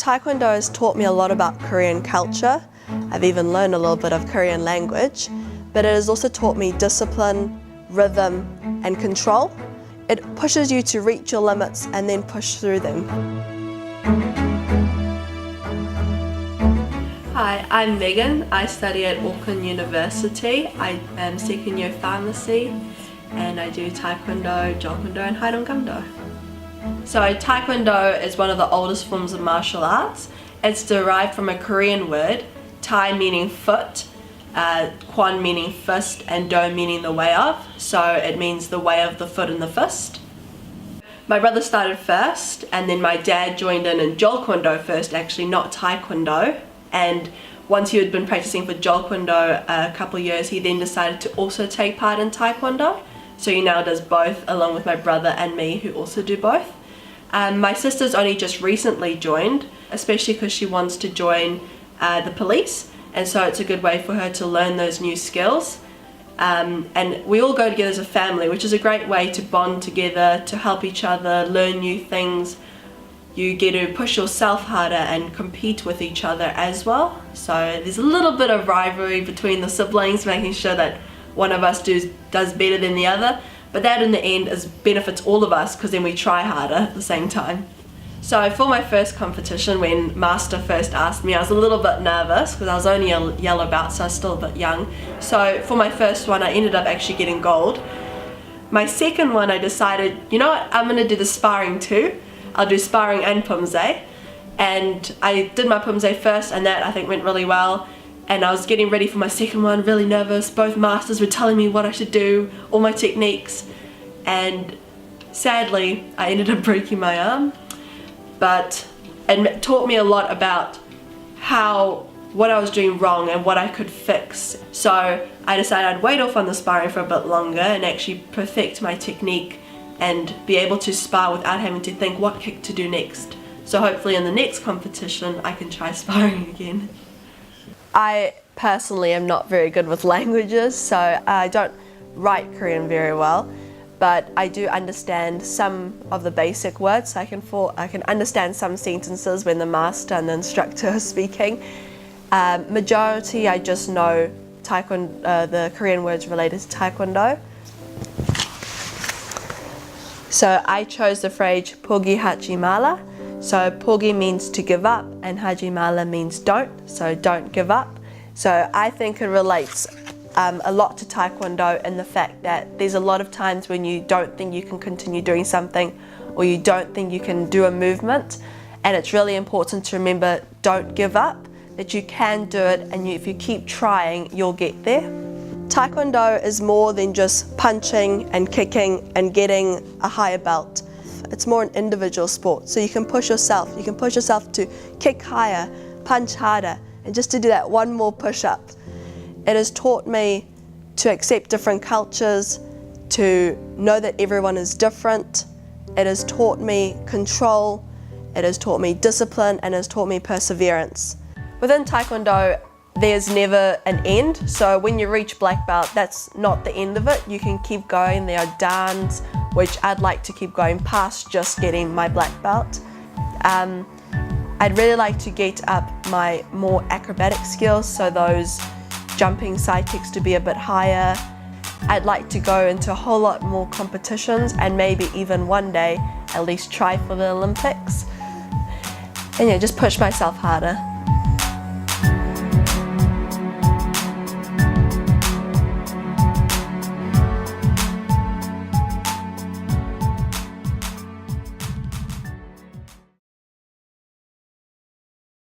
Taekwondo has taught me a lot about Korean culture. I've even learned a little bit of Korean language, but it has also taught me discipline, rhythm, and control. It pushes you to reach your limits and then push through them. Hi, I'm Megan. I study at Auckland University. I am second year pharmacy and I do Taekwondo, Jeolkeundo and Haidonggamdo. So Taekwondo is one of the oldest forms of martial arts. It's derived from a Korean word, Tai meaning foot, Kwon meaning fist, and Do meaning the way of. So it means the way of the foot and the fist. My brother started first, and then my dad joined in Jeolkeundo first, actually, not Taekwondo. And once he had been practicing for Jeolkeundo a couple of years, he then decided to also take part in Taekwondo. So he now does both, along with my brother and me, who also do both. My sister's only just recently joined, especially because she wants to join the police, and so it's a good way for her to learn those new skills. And we all go together as a family, which is a great way to bond together, to help each other, learn new things. You get to push yourself harder and compete with each other as well. So there's a little bit of rivalry between the siblings, making sure that one of us does better than the other. But that in the end benefits all of us, because then we try harder at the same time. So for my first competition, when Master first asked me, I was a little bit nervous because I was only a yellow belt, so I was still a bit young. So for my first one, I ended up actually getting gold. My second one, I decided, you know what, I'm going to do the sparring too. I'll do sparring and pumse. And I did my pumse first, and that I think went really well. And I was getting ready for my second one, really nervous. Both masters were telling me what I should do, all my techniques. And sadly, I ended up breaking my arm. But it taught me a lot about what I was doing wrong and what I could fix. So I decided I'd wait off on the sparring for a bit longer and actually perfect my technique and be able to spar without having to think what kick to do next. So hopefully in the next competition I can try sparring again. I personally am not very good with languages, so I don't write Korean very well, but I do understand some of the basic words. I can understand some sentences when the master and the instructor are speaking. Majority, I just know Taekwondo, the Korean words related to Taekwondo. So I chose the phrase pogi hachimala. So pogi means to give up and hajimala means don't, so don't give up. So I think it relates a lot to Taekwondo in the fact that there's a lot of times when you don't think you can continue doing something, or you don't think you can do a movement, and it's really important to remember, don't give up, that you can do it, and if you keep trying, you'll get there. Taekwondo is more than just punching and kicking and getting a higher belt. It's more an individual sport, so you can push yourself. You can push yourself to kick higher, punch harder, and just to do that one more push-up. It has taught me to accept different cultures, to know that everyone is different. It has taught me control, it has taught me discipline, and it has taught me perseverance. Within Taekwondo, there's never an end, so when you reach black belt, that's not the end of it. You can keep going. There are dans, which I'd like to keep going past just getting my black belt. I'd really like to get up my more acrobatic skills, so those jumping side kicks to be a bit higher. I'd like to go into a whole lot more competitions and maybe even one day at least try for the Olympics. And yeah, just push myself harder.